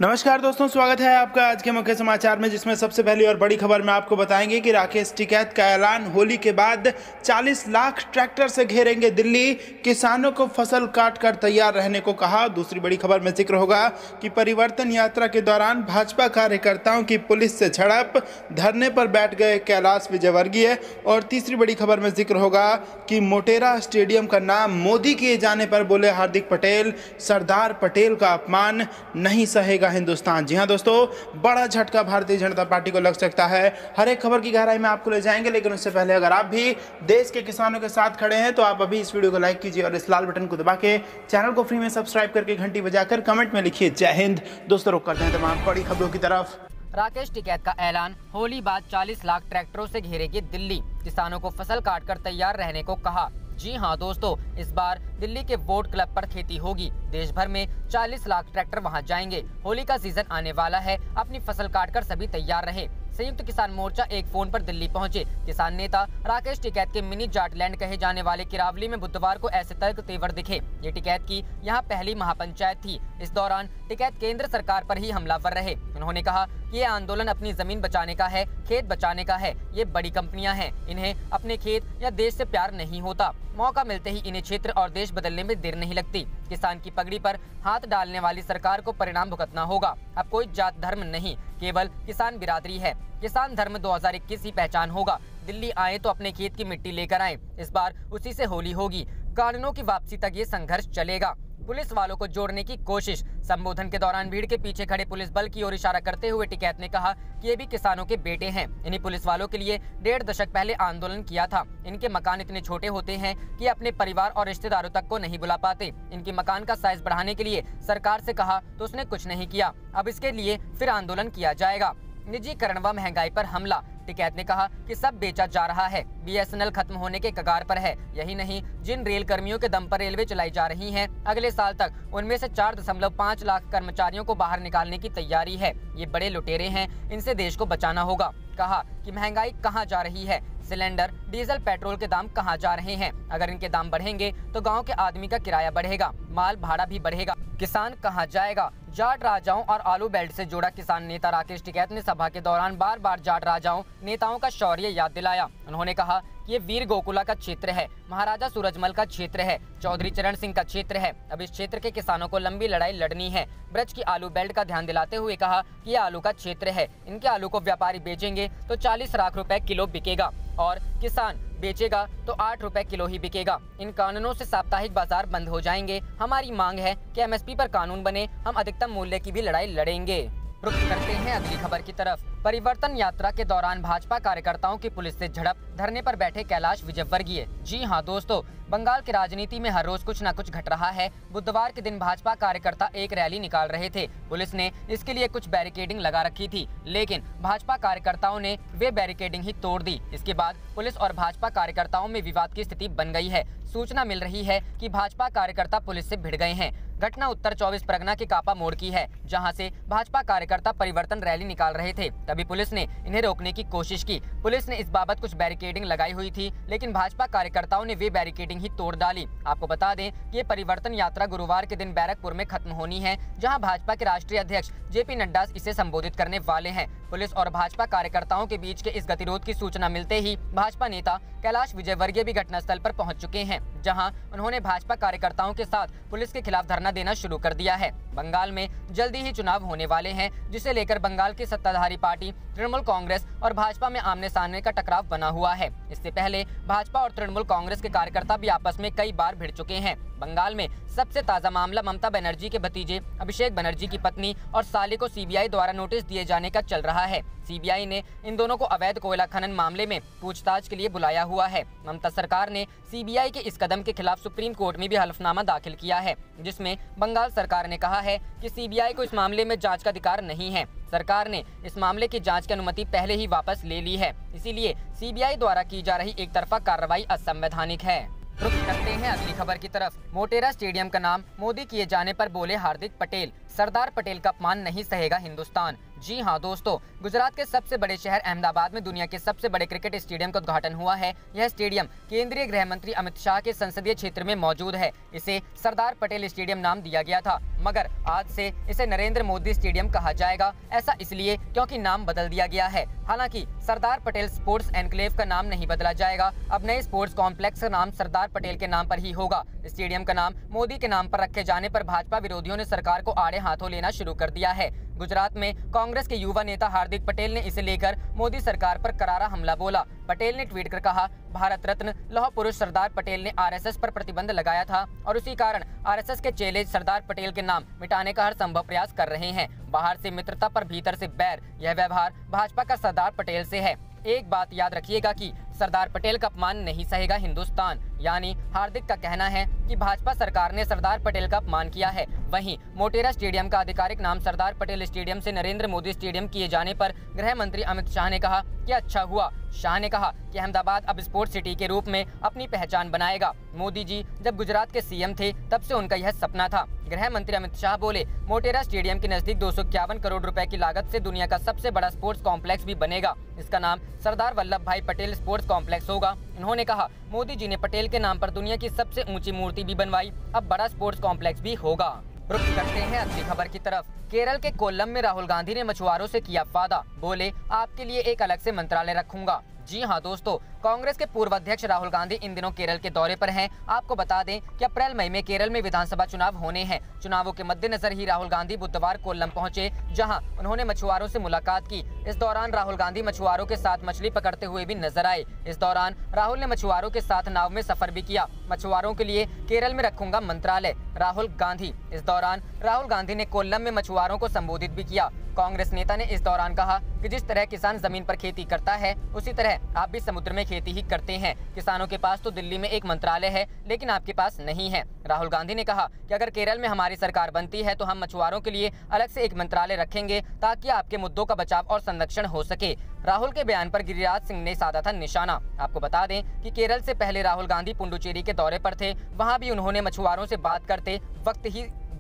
नमस्कार दोस्तों, स्वागत है आपका आज के मुख्य समाचार में, जिसमें सबसे पहली और बड़ी खबर में आपको बताएंगे कि राकेश टिकैत का ऐलान। होली के बाद 40 लाख ट्रैक्टर से घेरेंगे दिल्ली, किसानों को फसल काट कर तैयार रहने को कहा। दूसरी बड़ी खबर में जिक्र होगा कि परिवर्तन यात्रा के दौरान भाजपा कार्यकर्ताओं की पुलिस से झड़प, धरने पर बैठ गए कैलाश विजयवर्गीय। और तीसरी बड़ी खबर में जिक्र होगा कि मोटेरा स्टेडियम का नाम मोदी किए जाने पर बोले हार्दिक पटेल, सरदार पटेल का अपमान नहीं सहेगा हिंदुस्तान। जी हां दोस्तों, बड़ा झटका भारतीय जनता पार्टी को लग सकता है। हर एक खबर की गहराई में आपको ले जाएंगे, लेकिन उससे पहले अगर आप भी देश के किसानों के साथ खड़े हैं तो आप अभी इस वीडियो को लाइक कीजिए और इस लाल बटन को दबा के चैनल को फ्री में सब्सक्राइब करके घंटी बजाकर कमेंट में लिखिए जय हिंद। दोस्तों, रुक करते हैं तमाम बड़ी खबरों की तरफ। राकेश टिकैत का ऐलान। होली बाद 40 लाख ट्रैक्टरों से घेरेगी दिल्ली, किसानों को फसल काटकर तैयार रहने को कहा। जी हां दोस्तों, इस बार दिल्ली के वोट क्लब पर खेती होगी। देश भर में 40 लाख ट्रैक्टर वहां जाएंगे। होली का सीजन आने वाला है, अपनी फसल काटकर सभी तैयार रहे। संयुक्त किसान मोर्चा एक फोन पर दिल्ली पहुंचे। किसान नेता राकेश टिकैत के मिनी जाटलैंड कहे जाने वाले किरावली में बुधवार को ऐसे तर्क तेवर दिखे। ये टिकैत की यहाँ पहली महापंचायत थी। इस दौरान टिकैत केंद्र सरकार पर ही हमलावर रहे। उन्होंने कहा कि ये आंदोलन अपनी जमीन बचाने का है, खेत बचाने का है। ये बड़ी कंपनियां हैं, इन्हें अपने खेत या देश से प्यार नहीं होता। मौका मिलते ही इन्हें क्षेत्र और देश बदलने में देर नहीं लगती। किसान की पगड़ी पर हाथ डालने वाली सरकार को परिणाम भुगतना होगा। अब कोई जात धर्म नहीं, केवल किसान बिरादरी है। किसान धर्म 2021 ही पहचान होगा। दिल्ली आए तो अपने खेत की मिट्टी लेकर आए। इस बार उसी से होली होगी। कानूनों की वापसी तक ये संघर्ष चलेगा। पुलिस वालों को जोड़ने की कोशिश। संबोधन के दौरान भीड़ के पीछे खड़े पुलिस बल की ओर इशारा करते हुए टिकैत ने कहा कि ये भी किसानों के बेटे हैं। इन्हीं पुलिस वालों के लिए 1.5 दशक पहले आंदोलन किया था। इनके मकान इतने छोटे होते हैं कि अपने परिवार और रिश्तेदारों तक को नहीं बुला पाते। इनके मकान का साइज बढ़ाने के लिए सरकार से कहा तो उसने कुछ नहीं किया। अब इसके लिए फिर आंदोलन किया जाएगा। निजीकरण व महंगाई पर हमला। टिकैत ने कहा कि सब बेचा जा रहा है। BSNL खत्म होने के कगार पर है। यही नहीं, जिन रेल कर्मियों के दम पर रेलवे चलाई जा रही हैं, अगले साल तक उनमें से 4.5 लाख कर्मचारियों को बाहर निकालने की तैयारी है। ये बड़े लुटेरे हैं, इनसे देश को बचाना होगा। कहा कि महंगाई कहाँ जा रही है, सिलेंडर, डीजल, पेट्रोल के दाम कहाँ जा रहे हैं। अगर इनके दाम बढ़ेंगे तो गांव के आदमी का किराया बढ़ेगा, माल भाड़ा भी बढ़ेगा। किसान कहाँ जाएगा। जाट राजाओं और आलू बेल्ट से जुड़ा किसान नेता राकेश टिकैत ने सभा के दौरान बार बार जाट राजाओं नेताओं का शौर्य याद दिलाया। उन्होंने कहा कि ये वीर गोकुला का क्षेत्र है, महाराजा सूरजमल का क्षेत्र है, चौधरी चरण सिंह का क्षेत्र है। अब इस क्षेत्र के किसानों को लंबी लड़ाई लड़नी है। ब्रज की आलू बेल्ट का ध्यान दिलाते हुए कहा कि ये आलू का क्षेत्र है। इनके आलू को व्यापारी बेचेंगे तो 40 लाख रुपए किलो बिकेगा और किसान बेचेगा तो 8 रुपए किलो ही बिकेगा। इन कानूनों से साप्ताहिक बाजार बंद हो जाएंगे। हमारी मांग है कि MSP पर कानून बने। हम अधिकतम मूल्य की भी लड़ाई लड़ेंगे। रुख करते हैं अगली खबर की तरफ। परिवर्तन यात्रा के दौरान भाजपा कार्यकर्ताओं की पुलिस से झड़प, धरने पर बैठे कैलाश विजयवर्गीय। जी हां दोस्तों, बंगाल की राजनीति में हर रोज कुछ न कुछ घट रहा है। बुधवार के दिन भाजपा कार्यकर्ता एक रैली निकाल रहे थे। पुलिस ने इसके लिए कुछ बैरिकेडिंग लगा रखी थी, लेकिन भाजपा कार्यकर्ताओं ने वे बैरिकेडिंग ही तोड़ दी। इसके बाद पुलिस और भाजपा कार्यकर्ताओं में विवाद की स्थिति बन गई है। सूचना मिल रही है कि भाजपा कार्यकर्ता पुलिस से भिड़ गए हैं। घटना उत्तर 24 परगना के कापा मोड़ की है, जहां से भाजपा कार्यकर्ता परिवर्तन रैली निकाल रहे थे। तभी पुलिस ने इन्हें रोकने की कोशिश की। पुलिस ने इस बाबत कुछ बैरिकेडिंग लगाई हुई थी, लेकिन भाजपा कार्यकर्ताओं ने वे बैरिकेडिंग ही तोड़ डाली। आपको बता दें कि ये परिवर्तन यात्रा गुरुवार के दिन बैरकपुर में खत्म होनी है, जहां भाजपा के राष्ट्रीय अध्यक्ष JP नड्डा इसे संबोधित करने वाले हैं। पुलिस और भाजपा कार्यकर्ताओं के बीच के इस गतिरोध की सूचना मिलते ही भाजपा नेता कैलाश विजयवर्गीय भी घटनास्थल पर पहुंच चुके हैं, जहां उन्होंने भाजपा कार्यकर्ताओं के साथ पुलिस के खिलाफ धरना देना शुरू कर दिया है। बंगाल में जल्दी ही चुनाव होने वाले हैं, जिसे लेकर बंगाल की सत्ताधारी पार्टी तृणमूल कांग्रेस और भाजपा में आमने सामने का टकराव बना हुआ है। इससे पहले भाजपा और तृणमूल कांग्रेस के कार्यकर्ता भी आपस में कई बार भिड़ चुके हैं। बंगाल में सबसे ताजा मामला ममता बनर्जी के भतीजे अभिषेक बनर्जी की पत्नी और साले को CBI द्वारा नोटिस दिए जाने का चल रहा है। CBI ने इन दोनों को अवैध कोयला खनन मामले में पूछताछ के लिए बुलाया हुआ है। ममता सरकार ने CBI के इस कदम के खिलाफ सुप्रीम कोर्ट में भी हलफनामा दाखिल किया है, जिसमें बंगाल सरकार ने कहा है कि CBI को इस मामले में जांच का अधिकार नहीं है। सरकार ने इस मामले की जांच की अनुमति पहले ही वापस ले ली है, इसीलिए CBI द्वारा की जा रही एक तरफा कार्रवाई असंवैधानिक है। रुख करते हैं अगली खबर की तरफ। मोटेरा स्टेडियम का नाम मोदी किए जाने पर बोले हार्दिक पटेल, सरदार पटेल का अपमान नहीं सहेगा हिंदुस्तान। जी हां दोस्तों, गुजरात के सबसे बड़े शहर अहमदाबाद में दुनिया के सबसे बड़े क्रिकेट स्टेडियम का उद्घाटन हुआ है। यह स्टेडियम केंद्रीय गृह मंत्री अमित शाह के संसदीय क्षेत्र में मौजूद है। इसे सरदार पटेल स्टेडियम नाम दिया गया था, मगर आज से इसे नरेंद्र मोदी स्टेडियम कहा जाएगा। ऐसा इसलिए क्योंकि नाम बदल दिया गया है। हालांकि सरदार पटेल स्पोर्ट्स एनक्लेव का नाम नहीं बदला जाएगा। अब नए स्पोर्ट्स कॉम्प्लेक्स का नाम सरदार पटेल के नाम पर ही होगा। स्टेडियम का नाम मोदी के नाम पर रखे जाने पर भाजपा विरोधियों ने सरकार को आड़े हाथों लेना शुरू कर दिया है। गुजरात में कांग्रेस के युवा नेता हार्दिक पटेल ने इसे लेकर मोदी सरकार पर करारा हमला बोला। पटेल ने ट्वीट कर कहा, भारत रत्न लौह पुरुष सरदार पटेल ने आरएसएस पर प्रतिबंध लगाया था और उसी कारण आरएसएस के चेले सरदार पटेल के नाम मिटाने का हर संभव प्रयास कर रहे हैं। बाहर से मित्रता पर भीतर से बैर, यह व्यवहार भाजपा का सरदार पटेल से है। एक बात याद रखिएगा कि सरदार पटेल का अपमान नहीं सहेगा हिंदुस्तान। यानी हार्दिक का कहना है कि भाजपा सरकार ने सरदार पटेल का अपमान किया है। वहीं मोटेरा स्टेडियम का आधिकारिक नाम सरदार पटेल स्टेडियम से नरेंद्र मोदी स्टेडियम किए जाने पर गृह मंत्री अमित शाह ने कहा कि अच्छा हुआ। शाह ने कहा कि अहमदाबाद अब स्पोर्ट्स सिटी के रूप में अपनी पहचान बनाएगा। मोदी जी जब गुजरात के सीएम थे तब से उनका यह सपना था। गृह मंत्री अमित शाह बोले, मोटेरा स्टेडियम के नजदीक 251 करोड़ रुपए की लागत से दुनिया का सबसे बड़ा स्पोर्ट्स कॉम्प्लेक्स भी बनेगा। इसका नाम सरदार वल्लभ भाई पटेल स्पोर्ट्स कॉम्प्लेक्स होगा। उन्होंने कहा, मोदी जी ने पटेल के नाम पर दुनिया की सबसे ऊंची मूर्ति भी बनवाई, अब बड़ा स्पोर्ट्स कॉम्प्लेक्स भी होगा। रुक करते हैं अगली खबर की तरफ। केरल के कोल्लम में राहुल गांधी ने मछुआरों से किया वादा, बोले आपके लिए एक अलग से मंत्रालय रखूंगा। जी हां दोस्तों, कांग्रेस के पूर्व अध्यक्ष राहुल गांधी इन दिनों केरल के दौरे पर हैं। आपको बता दें कि अप्रैल मई में केरल में विधानसभा चुनाव होने हैं। चुनावों के मद्देनजर ही राहुल गांधी बुधवार कोल्लम पहुंचे, जहां उन्होंने मछुआरों से मुलाकात की। इस दौरान राहुल गांधी मछुआरों के साथ मछली पकड़ते हुए भी नजर आए। इस दौरान राहुल ने मछुआरों के साथ नाव में सफर भी किया। मछुआरों के लिए केरल में रखूंगा मंत्रालय, राहुल गांधी। इस दौरान राहुल गांधी ने कोल्लम में मछुआरों को संबोधित भी किया। कांग्रेस नेता ने इस दौरान कहा कि जिस तरह किसान जमीन पर खेती करता है, उसी तरह आप भी समुद्र में खेती ही करते हैं। किसानों के पास तो दिल्ली में एक मंत्रालय है, लेकिन आपके पास नहीं है। राहुल गांधी ने कहा कि अगर केरल में हमारी सरकार बनती है तो हम मछुआरों के लिए अलग से एक मंत्रालय रखेंगे, ताकि आपके मुद्दों का बचाव और संरक्षण हो सके। राहुल के बयान पर गिरिराज सिंह ने साधा था निशाना। आपको बता दें कि केरल से पहले राहुल गांधी पुडुचेरी के दौरे पर थे। वहाँ भी उन्होंने मछुआरों से बात करते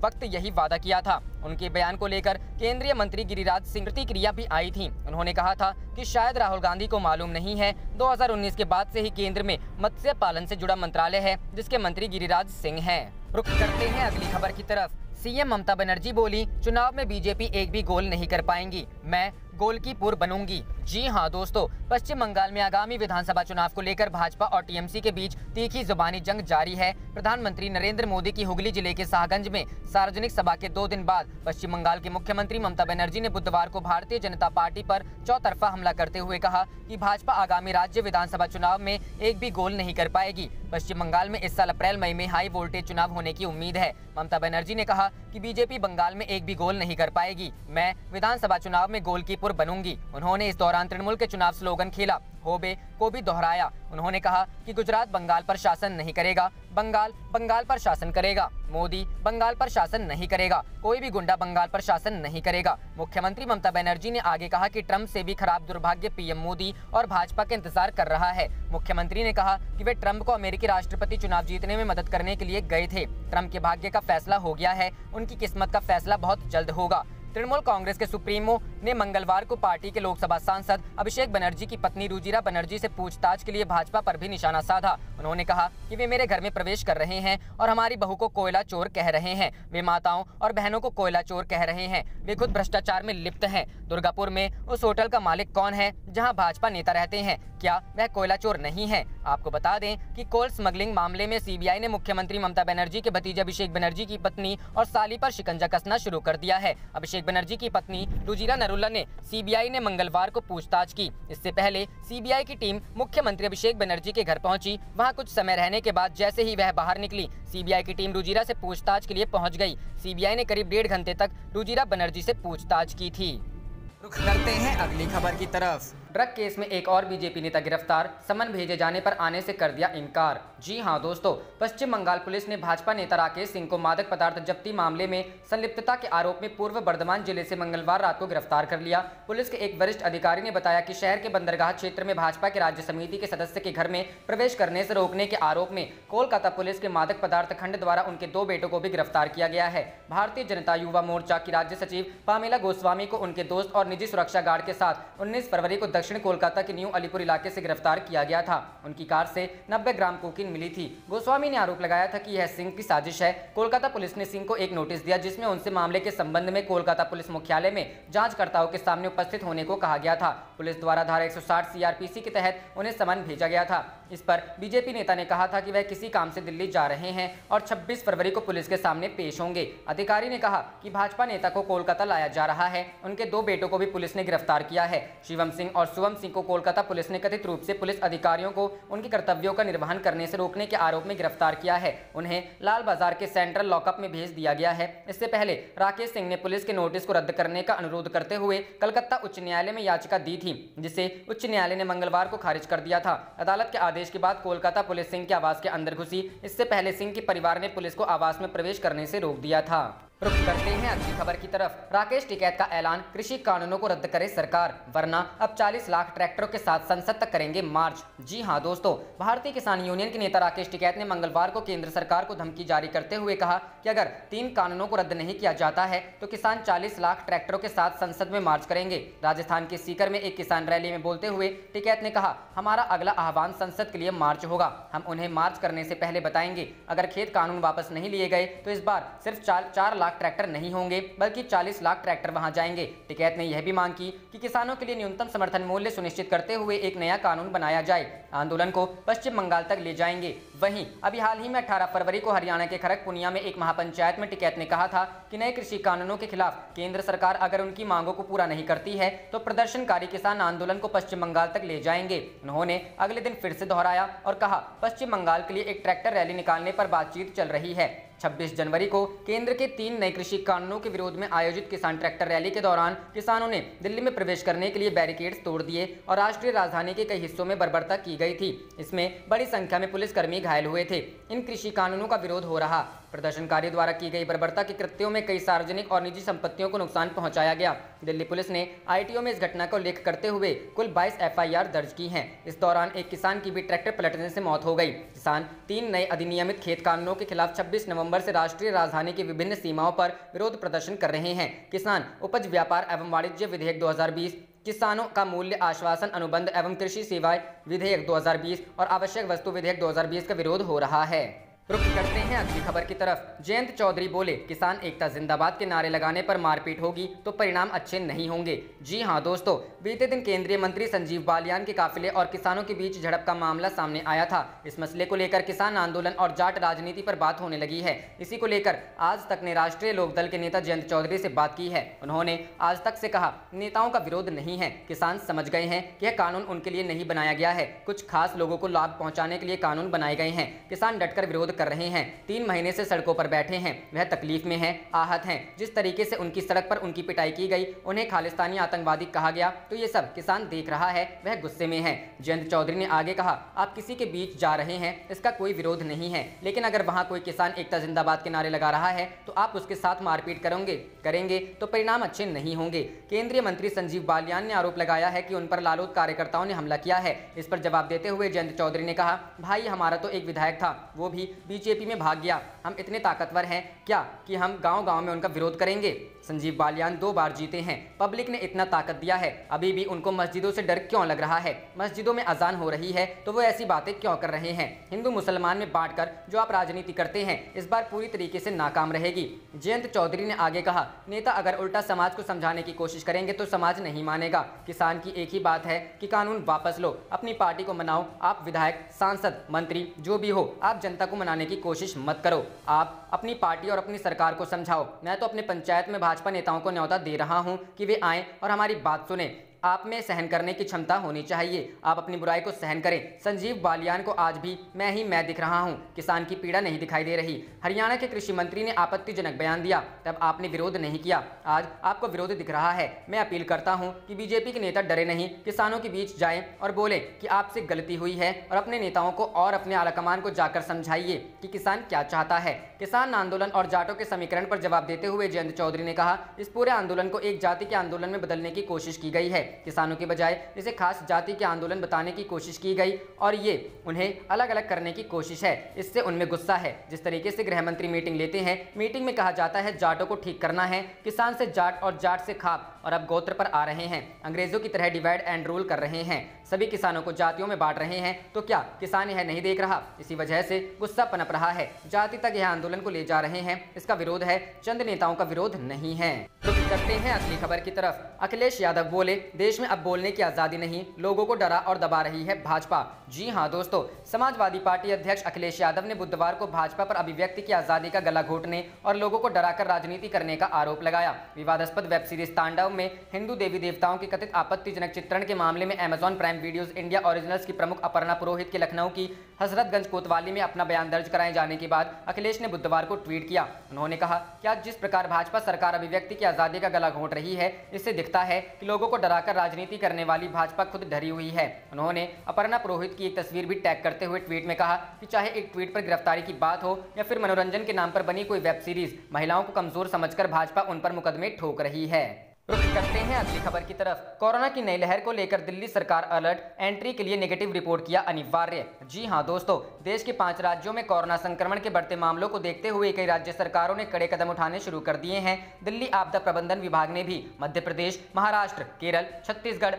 वक्त यही वादा किया था। उनके बयान को लेकर केंद्रीय मंत्री गिरिराज सिंह प्रतिक्रिया भी आई थी। उन्होंने कहा था कि शायद राहुल गांधी को मालूम नहीं है, 2019 के बाद से ही केंद्र में मत्स्य पालन से जुड़ा मंत्रालय है, जिसके मंत्री गिरिराज सिंह हैं। रुक करते हैं अगली खबर की तरफ। सीएम ममता बनर्जी बोली, चुनाव में बीजेपी एक भी गोल नहीं कर पाएंगी, मैं गोलकीपुर बनूंगी। जी हां दोस्तों, पश्चिम बंगाल में आगामी विधानसभा चुनाव को लेकर भाजपा और टीएमसी के बीच तीखी जुबानी जंग जारी है। प्रधानमंत्री नरेंद्र मोदी की हुगली जिले के शाहगंज में सार्वजनिक सभा के 2 दिन बाद पश्चिम बंगाल की मुख्यमंत्री ममता बनर्जी ने बुधवार को भारतीय जनता पार्टी पर चौतरफा हमला करते हुए कहा कि भाजपा आगामी राज्य विधानसभा चुनाव में एक भी गोल नहीं कर पाएगी। पश्चिम बंगाल में इस साल अप्रैल मई में हाई वोल्टेज चुनाव होने की उम्मीद है। ममता बनर्जी ने कहा कि बीजेपी बंगाल में एक भी गोल नहीं कर पाएगी, मैं विधानसभा चुनाव में गोलकीपुर बनूंगी। उन्होंने इस दौरान तृणमूल के चुनाव स्लोगन खेला होबे को भी दोहराया। उन्होंने कहा कि गुजरात बंगाल पर शासन नहीं करेगा, बंगाल पर शासन करेगा, मोदी बंगाल पर शासन नहीं करेगा, कोई भी गुंडा बंगाल पर शासन नहीं करेगा। मुख्यमंत्री ममता बनर्जी ने आगे कहा कि ट्रंप से भी खराब दुर्भाग्य पीएम मोदी और भाजपा के इंतजार कर रहा है। मुख्यमंत्री ने कहा कि वे ट्रंप को अमेरिकी राष्ट्रपति चुनाव जीतने में मदद करने के लिए गए थे। ट्रंप के भाग्य का फैसला हो गया है, उनकी किस्मत का फैसला बहुत जल्द होगा। तृणमूल कांग्रेस के सुप्रीमो ने मंगलवार को पार्टी के लोकसभा सांसद अभिषेक बनर्जी की पत्नी रुजिरा बनर्जी से पूछताछ के लिए भाजपा पर भी निशाना साधा। उन्होंने कहा कि वे मेरे घर में प्रवेश कर रहे हैं और हमारी बहू को कोयला चोर कह रहे हैं। वे माताओं और बहनों को कोयला चोर कह रहे हैं। वे खुद भ्रष्टाचार में लिप्त हैं। दुर्गापुर में उस होटल का मालिक कौन है जहां भाजपा नेता रहते हैं? क्या वह कोयला चोर नहीं है? आपको बता दें कि कोल स्मगलिंग मामले में सीबीआई ने मुख्यमंत्री ममता बनर्जी के भतीजे अभिषेक बनर्जी की पत्नी और साली पर शिकंजा कसना शुरू कर दिया है। अभिषेक बनर्जी की पत्नी रुजिरा नरुला ने सीबीआई ने मंगलवार को पूछताछ की। इससे पहले सीबीआई की टीम मुख्यमंत्री अभिषेक बनर्जी के घर पहुंची। वहां कुछ समय रहने के बाद जैसे ही वह बाहर निकली, सीबीआई की टीम रुजिरा से पूछताछ के लिए पहुंच गई। सीबीआई ने करीब 1.5 घंटे तक रुजिरा बनर्जी से पूछताछ की थी। रुख करते हैं अगली खबर की तरफ। ड्रग केस में एक और बीजेपी नेता गिरफ्तार, समन भेजे जाने पर आने से कर दिया इनकार। जी हां दोस्तों, पश्चिम बंगाल पुलिस ने भाजपा नेता राकेश सिंह को मादक पदार्थ जब्ती मामले में संलिप्तता के आरोप में पूर्व बर्धमान जिले से मंगलवार रात को गिरफ्तार कर लिया। पुलिस के एक वरिष्ठ अधिकारी ने बताया कि शहर के बंदरगाह क्षेत्र में भाजपा के राज्य समिति के सदस्य के घर में प्रवेश करने से रोकने के आरोप में कोलकाता पुलिस के मादक पदार्थ खंड द्वारा उनके 2 बेटों को भी गिरफ्तार किया गया है। भारतीय जनता युवा मोर्चा की राज्य सचिव पामेला गोस्वामी को उनके दोस्त और निजी सुरक्षा गार्ड के साथ 19 फरवरी को दक्षिण कोलकाता के न्यू अलीपुर इलाके से गिरफ्तार किया गया था। उनकी कार से 90 ग्राम कोकीन मिली थी। गोस्वामी ने आरोप लगाया था कि यह सिंह की साजिश है। कोलकाता पुलिस ने सिंह को एक नोटिस दिया जिसमें उनसे मामले के संबंध में कोलकाता पुलिस मुख्यालय में जांचकर्ताओं के सामने उपस्थित होने को कहा गया था। पुलिस द्वारा धारा 160 सीआरपीसी के तहत उन्हें समन भेजा गया था। इस पर बीजेपी नेता ने कहा था कि वह किसी काम से दिल्ली जा रहे हैं और 26 फरवरी को पुलिस के सामने पेश होंगे। अधिकारी ने कहा कि भाजपा नेता को कोलकाता लाया जा रहा है। उनके 2 बेटों को भी पुलिस ने गिरफ्तार किया है। शिवम सिंह और सुवम सिंह को कोलकाता पुलिस ने कथित रूप से पुलिस अधिकारियों को उनके कर्तव्यों का निर्वहन करने से रोकने के आरोप में गिरफ्तार किया है। उन्हें लाल बाजार के सेंट्रल लॉकअप में भेज दिया गया है। इससे पहले राकेश सिंह ने पुलिस के नोटिस को रद्द करने का अनुरोध करते हुए कलकत्ता उच्च न्यायालय में याचिका दी थी, जिसे उच्च न्यायालय ने मंगलवार को खारिज कर दिया था। अदालत के आदेश के बाद कोलकाता पुलिस सिंह के आवास के अंदर घुसी। इससे पहले सिंह के परिवार ने पुलिस को आवास में प्रवेश करने से रोक दिया था। रुख करते हैं अगली खबर की तरफ। राकेश टिकैत का ऐलान, कृषि कानूनों को रद्द करे सरकार, वरना अब 40 लाख ट्रैक्टरों के साथ संसद तक करेंगे मार्च। जी हां दोस्तों, भारतीय किसान यूनियन के नेता राकेश टिकैत ने मंगलवार को केंद्र सरकार को धमकी जारी करते हुए कहा कि अगर 3 कानूनों को रद्द नहीं किया जाता है तो किसान 40 लाख ट्रैक्टरों के साथ संसद में मार्च करेंगे। राजस्थान के सीकर में एक किसान रैली में बोलते हुए टिकैत ने कहा, हमारा अगला आह्वान संसद के लिए मार्च होगा। हम उन्हें मार्च करने से पहले बताएंगे। अगर खेत कानून वापस नहीं लिए गए तो इस बार सिर्फ 4 लाख ट्रैक्टर नहीं होंगे बल्कि 40 लाख ट्रैक्टर वहां जाएंगे। टिकैत ने यह भी मांग की कि किसानों के लिए न्यूनतम समर्थन मूल्य सुनिश्चित करते हुए एक नया कानून बनाया जाए। आंदोलन को पश्चिम बंगाल तक ले जाएंगे। वहीं अभी हाल ही में 18 फरवरी को हरियाणा के खड़गपुनिया में एक महापंचायत में टिकैत ने कहा था कि नए कृषि कानूनों के खिलाफ केंद्र सरकार अगर उनकी मांगों को पूरा नहीं करती है तो प्रदर्शनकारी किसान आंदोलन को पश्चिम बंगाल तक ले जाएंगे। उन्होंने अगले दिन फिर से दोहराया और कहा, पश्चिम बंगाल के लिए एक ट्रैक्टर रैली निकालने पर बातचीत चल रही है। 26 जनवरी को केंद्र के 3 नए कृषि कानूनों के विरोध में आयोजित किसान ट्रैक्टर रैली के दौरान किसानों ने दिल्ली में प्रवेश करने के लिए बैरिकेड्स तोड़ दिए और राष्ट्रीय राजधानी के कई हिस्सों में बर्बरता की गई थी। इसमें बड़ी संख्या में पुलिसकर्मी घायल हुए थे। इन कृषि कानूनों का विरोध हो रहा। प्रदर्शनकारियों द्वारा की गई बर्बरता के कृत्यों में कई सार्वजनिक और निजी संपत्तियों को नुकसान पहुंचाया गया। दिल्ली पुलिस ने आईटीओ में इस घटना को उल्लेख करते हुए कुल 22 एफआईआर दर्ज की हैं। इस दौरान एक किसान की भी ट्रैक्टर पलटने से मौत हो गई। किसान 3 नए अधिनियमित खेत कानूनों के खिलाफ 26 नवंबर से राष्ट्रीय राजधानी की विभिन्न सीमाओं पर विरोध प्रदर्शन कर रहे हैं। किसान उपज व्यापार एवं वाणिज्य विधेयक 2020, किसानों का मूल्य आश्वासन अनुबंध एवं कृषि सेवाएं विधेयक 2020 और आवश्यक वस्तु विधेयक 2020 का विरोध हो रहा है। रुख करते हैं अगली खबर की तरफ। जयंत चौधरी बोले, किसान एकता जिंदाबाद के नारे लगाने पर मारपीट होगी तो परिणाम अच्छे नहीं होंगे। जी हां दोस्तों, बीते दिन केंद्रीय मंत्री संजीव बालियान के काफिले और किसानों के बीच झड़प का मामला सामने आया था। इस मसले को लेकर किसान आंदोलन और जाट राजनीति पर बात होने लगी है। इसी को लेकर आज तक ने राष्ट्रीय लोकदल के नेता जयंत चौधरी से बात की है। उन्होंने आज तक से कहा, नेताओं का विरोध नहीं है, किसान समझ गए हैं कि यह कानून उनके लिए नहीं बनाया गया है, कुछ खास लोगों को लाभ पहुंचाने के लिए कानून बनाए गए हैं। किसान डटकर विरोध कर रहे हैं। 3 महीने से सड़कों पर बैठे हैं, वह तकलीफ में हैं, आहत हैं। जिस तरीके से उनकी सड़क पर उनकी पिटाई की गई, उन्हें खालिस्तानी आतंकवादी कहा गया, तो ये सब किसान देख रहा है, वह गुस्से में है। जयंत चौधरी ने आगे कहा, आप किसी के बीच जा रहे हैं, इसका कोई विरोध नहीं है, लेकिन अगर वहां कोई किसान एकता जिंदाबाद के नारे लगा रहा है तो आप उसके साथ मारपीट करेंगे तो परिणाम अच्छे नहीं होंगे। केंद्रीय मंत्री संजीव बालियान ने आरोप लगाया है कि उन पर लालूत कार्यकर्ताओं ने हमला किया है। इस पर जवाब देते हुए जयंत चौधरी ने कहा, भाई हमारा तो एक विधायक था, वो भी बीजेपी में भाग गया। हम इतने ताकतवर हैं क्या कि हम गांव-गांव में उनका विरोध करेंगे? संजीव बालियान 2 बार जीते हैं, पब्लिक ने इतना ताकत दिया है, अभी भी उनको मस्जिदों से डर क्यों लग रहा है? मस्जिदों में अजान हो रही है तो वो ऐसी बातें क्यों कर रहे हैं? हिंदू मुसलमान में बांटकर जो आप राजनीति करते हैं, इस बार पूरी तरीके से नाकाम रहेगी। जयंत चौधरी ने आगे कहा, नेता अगर उल्टा समाज को समझाने की कोशिश करेंगे तो समाज नहीं मानेगा। किसान की एक ही बात है कि कानून वापस लो, अपनी पार्टी को मनाओ। आप विधायक, सांसद, मंत्री जो भी हो, आप जनता को मनाने की कोशिश मत करो। आप अपनी पार्टी और अपनी सरकार को समझाओ। मैं तो अपने पंचायत में भाजपा नेताओं को न्योता दे रहा हूं कि वे आएं और हमारी बात सुने। आप में सहन करने की क्षमता होनी चाहिए। आप अपनी बुराई को सहन करें। संजीव बालियान को आज भी मैं दिख रहा हूं। किसान की पीड़ा नहीं दिखाई दे रही। हरियाणा के कृषि मंत्री ने आपत्तिजनक बयान दिया, तब आपने विरोध नहीं किया। आज आपको विरोध दिख रहा है। मैं अपील करता हूं कि बीजेपी के नेता डरे नहीं, किसानों के बीच जाएं और बोले कि आपसे गलती हुई है और अपने नेताओं को और अपने आलाकमान को जाकर समझाइए कि किसान क्या चाहता है। किसान आंदोलन और जाटों के समीकरण पर जवाब देते हुए जयंत चौधरी ने कहा, इस पूरे आंदोलन को एक जाति के आंदोलन में बदलने की कोशिश की गई है। किसानों के बजाय इसे खास जाति के आंदोलन बताने की कोशिश की गई और ये उन्हें अलग अलग करने की कोशिश है। इससे उनमें गुस्सा है। जिस तरीके से गृह मंत्री मीटिंग लेते हैं, मीटिंग में कहा जाता है जाटों को ठीक करना है, किसान से जाट और जाट से खाप, और अब गोत्र पर आ रहे हैं। अंग्रेजों की तरह डिवाइड एंड रूल कर रहे हैं, सभी किसानों को जातियों में बांट रहे हैं। तो क्या किसान यह नहीं देख रहा? इसी वजह से गुस्सा पनप रहा है। जाति तक यह आंदोलन को ले जा रहे हैं। इसका विरोध है, चंद नेताओं का विरोध नहीं है। रुक करते हैं अगली खबर की तरफ। अखिलेश यादव बोले, देश में अब बोलने की आजादी नहीं, लोगों को डरा और दबा रही है भाजपा। जी हां दोस्तों, समाजवादी पार्टी अध्यक्ष अखिलेश यादव ने बुधवार को भाजपा पर अभिव्यक्ति की आजादी का गला घोटने और लोगों को डराकर राजनीति करने का आरोप लगाया। विवादास्पद वेब सीरीज तांडव में हिंदू देवी देवताओं के कथित आपत्तिजनक चित्रण के मामले में Amazon prime videos India originals की प्रमुख अपर्णा पुरोहित के लखनऊ की हजरतगंज कोतवाली में अपना बयान दर्ज कराए जाने के बाद अखिलेश ने बुधवार को ट्वीट किया। उन्होंने कहा कि आज जिस प्रकार भाजपा सरकार अभिव्यक्ति की आजादी का गला घोंट रही है, इससे दिखता है कि लोगों को डराकर राजनीति करने वाली भाजपा खुद डरी हुई है। उन्होंने अपर्णा पुरोहित की एक तस्वीर भी टैग करते हुए ट्वीट में कहा कि चाहे एक ट्वीट पर गिरफ्तारी की बात हो या फिर मनोरंजन के नाम पर बनी कोई वेब सीरीज, महिलाओं को कमजोर समझकर भाजपा उन पर मुकदमे ठोक रही है। रुक करते हैं अगली खबर की तरफ। कोरोना की नई लहर को लेकर दिल्ली सरकार अलर्ट, एंट्री के लिए नेगेटिव रिपोर्ट किया अनिवार्य। जी हां दोस्तों, देश के 5 राज्यों में कोरोना संक्रमण के बढ़ते मामलों को देखते हुए कई राज्य सरकारों ने कड़े कदम उठाने शुरू कर दिए हैं। दिल्ली आपदा प्रबंधन विभाग ने भी मध्य प्रदेश, महाराष्ट्र, केरल, छत्तीसगढ़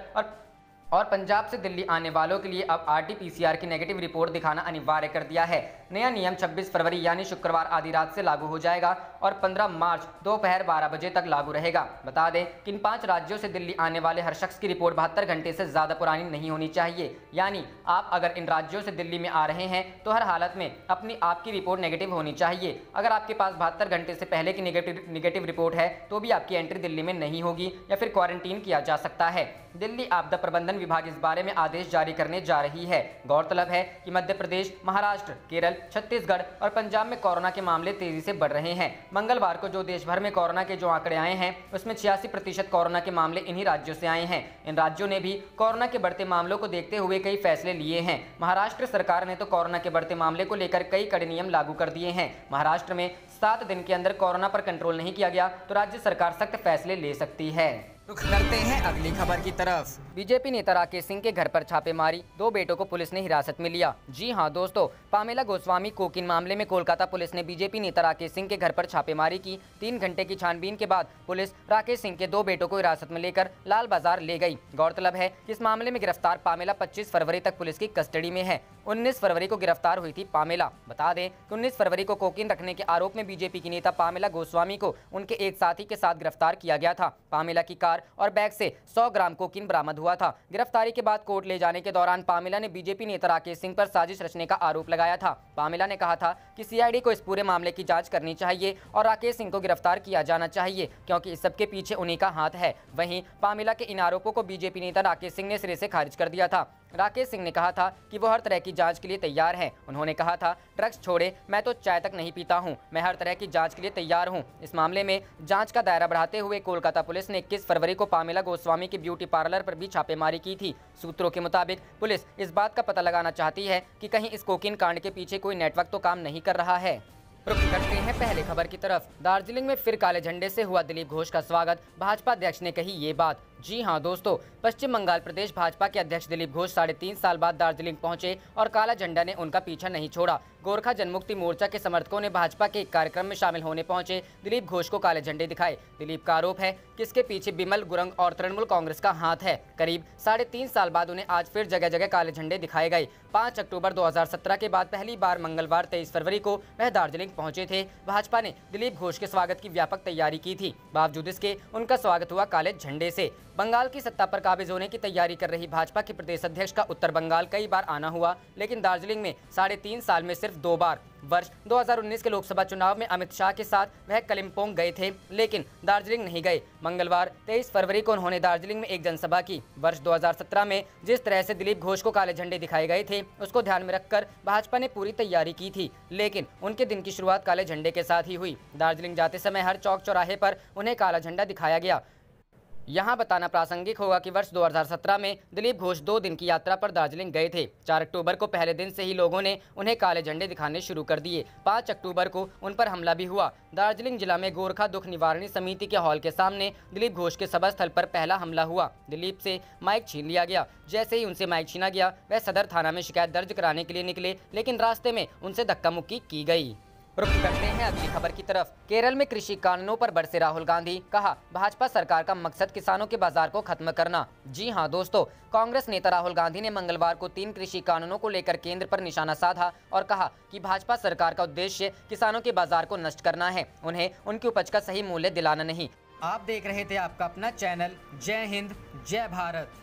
और पंजाब से दिल्ली आने वालों के लिए अब RT-PCR की नेगेटिव रिपोर्ट दिखाना अनिवार्य कर दिया है। नया नियम 26 फरवरी यानी शुक्रवार आधी रात से लागू हो जाएगा और 15 मार्च दोपहर 12 बजे तक लागू रहेगा। बता दें कि इन 5 राज्यों से दिल्ली आने वाले हर शख्स की रिपोर्ट 72 घंटे से ज्यादा पुरानी नहीं होनी चाहिए। यानी आप अगर इन राज्यों से दिल्ली में आ रहे हैं तो हर हालत में आपकी रिपोर्ट नेगेटिव होनी चाहिए। अगर आपके पास 72 घंटे से पहले की नेगेटिव रिपोर्ट है तो भी आपकी एंट्री दिल्ली में नहीं होगी या फिर क्वारंटीन किया जा सकता है। दिल्ली आपदा प्रबंधन विभाग इस बारे में आदेश जारी करने जा रही है। गौरतलब है कि मध्य प्रदेश, महाराष्ट्र, केरल, छत्तीसगढ़ और पंजाब में कोरोना के मामले तेजी से बढ़ रहे हैं। मंगलवार को जो देश भर में कोरोना के जो आंकड़े आए हैं उसमें 86% कोरोना के मामले इन्हीं राज्यों से आए हैं। इन राज्यों ने भी कोरोना के बढ़ते मामलों को देखते हुए कई फैसले लिए हैं। महाराष्ट्र सरकार ने तो कोरोना के बढ़ते मामले को लेकर कई कड़े नियम लागू कर दिए हैं। महाराष्ट्र में 7 दिन के अंदर कोरोना पर कंट्रोल नहीं किया गया तो राज्य सरकार सख्त फैसले ले सकती है। रुख करते हैं अगली खबर की तरफ। बीजेपी नेता राकेश सिंह के घर पर छापेमारी, 2 बेटों को पुलिस ने हिरासत में लिया। जी हां दोस्तों, पामेला गोस्वामी कोकीन मामले में कोलकाता पुलिस ने बीजेपी नेता राकेश सिंह के घर पर छापेमारी की। 3 घंटे की छानबीन के बाद पुलिस राकेश सिंह के 2 बेटों को हिरासत में लेकर लाल बाजार ले गई। गौरतलब है कि इस मामले में गिरफ्तार पामेला 25 फरवरी तक पुलिस की कस्टडी में है। 19 फरवरी को गिरफ्तार हुई थी पामेला। बता दें कि 19 फरवरी को कोकीन रखने के आरोप में बीजेपी की नेता पामेला गोस्वामी को उनके एक साथी के साथ गिरफ्तार किया गया था। पामेला की कार और बैग से 100 ग्राम कोकीन बरामद हुआ था। गिरफ्तारी के बाद कोर्ट ले जाने के दौरान पामेला ने बीजेपी नेता राकेश सिंह पर साजिश रचने का आरोप लगाया था। पामेला ने कहा था कि CID को इस पूरे मामले की जांच करनी चाहिए और राकेश सिंह को गिरफ्तार किया जाना चाहिए क्योंकि इस सबके पीछे उन्हीं का हाथ है। वहीं पामेला के इन आरोपों को बीजेपी नेता राकेश सिंह ने सिरे से खारिज कर दिया था। राकेश सिंह ने कहा था कि वो हर तरह की जांच के लिए तैयार हैं। उन्होंने कहा था, ड्रग्स छोड़े, मैं तो चाय तक नहीं पीता हूं, मैं हर तरह की जांच के लिए तैयार हूं। इस मामले में जांच का दायरा बढ़ाते हुए कोलकाता पुलिस ने 21 फरवरी को पामेला गोस्वामी के ब्यूटी पार्लर पर भी छापेमारी की थी। सूत्रों के मुताबिक पुलिस इस बात का पता लगाना चाहती है कि कहीं इस कोकीन कांड के पीछे कोई नेटवर्क तो काम नहीं कर रहा है। रुख करते हैं पहले खबर की तरफ। दार्जिलिंग में फिर काले झंडे से हुआ दिलीप घोष का स्वागत, भाजपा अध्यक्ष ने कही ये बात। जी हां दोस्तों, पश्चिम बंगाल प्रदेश भाजपा के अध्यक्ष दिलीप घोष 3.5 साल बाद दार्जिलिंग पहुंचे और काला झंडा ने उनका पीछा नहीं छोड़ा। गोरखा जनमुक्ति मोर्चा के समर्थकों ने भाजपा के एक कार्यक्रम में शामिल होने पहुंचे दिलीप घोष को काले झंडे दिखाए। दिलीप का आरोप है कि इसके पीछे बिमल गुरंग और तृणमूल कांग्रेस का हाथ है। करीब 3.5 साल बाद उन्हें आज फिर जगह जगह काले झंडे दिखाए गए। 5 अक्टूबर 2017 के बाद पहली बार मंगलवार 23 फरवरी को वह दार्जिलिंग पहुंचे थे। भाजपा ने दिलीप घोष के स्वागत की व्यापक तैयारी की थी। बावजूद इसके उनका स्वागत हुआ काले झंडे से। बंगाल की सत्ता पर काबिज होने की तैयारी कर रही भाजपा के प्रदेश अध्यक्ष का उत्तर बंगाल कई बार आना हुआ, लेकिन दार्जिलिंग में 3.5 साल में सिर्फ सिर्फ 2 बार। वर्ष 2019 के लोकसभा चुनाव में अमित शाह के साथ वह कलिम्पोंग गए थे, लेकिन दार्जिलिंग नहीं गए। मंगलवार 23 फरवरी को उन्होंने दार्जिलिंग में एक जनसभा की। वर्ष 2017 में जिस तरह से दिलीप घोष को काले झंडे दिखाए गए थे, उसको ध्यान में रखकर भाजपा ने पूरी तैयारी की थी, लेकिन उनके दिन की शुरुआत काले झंडे के साथ ही हुई। दार्जिलिंग जाते समय हर चौक चौराहे पर उन्हें काला झंडा दिखाया गया। यहाँ बताना प्रासंगिक होगा कि वर्ष 2017 में दिलीप घोष 2 दिन की यात्रा पर दार्जिलिंग गए थे। 4 अक्टूबर को पहले दिन से ही लोगों ने उन्हें काले झंडे दिखाने शुरू कर दिए। 5 अक्टूबर को उन पर हमला भी हुआ। दार्जिलिंग जिला में गोरखा दुख निवारणी समिति के हॉल के सामने दिलीप घोष के सभा स्थल पर पहला हमला हुआ। दिलीप से माइक छीन लिया गया। जैसे ही उनसे माइक छीना गया, वह सदर थाना में शिकायत दर्ज कराने के लिए निकले, लेकिन रास्ते में उनसे धक्का मुक्की की गई। रुख करते हैं अगली खबर की तरफ। केरल में कृषि कानूनों पर बरसे राहुल गांधी, कहा भाजपा सरकार का मकसद किसानों के बाजार को खत्म करना। जी हां दोस्तों, कांग्रेस नेता राहुल गांधी ने मंगलवार को 3 कृषि कानूनों को लेकर केंद्र पर निशाना साधा और कहा कि भाजपा सरकार का उद्देश्य किसानों के बाजार को नष्ट करना है, उन्हें उनकी उपज का सही मूल्य दिलाना नहीं। आप देख रहे थे आपका अपना चैनल जय हिंद जय भारत।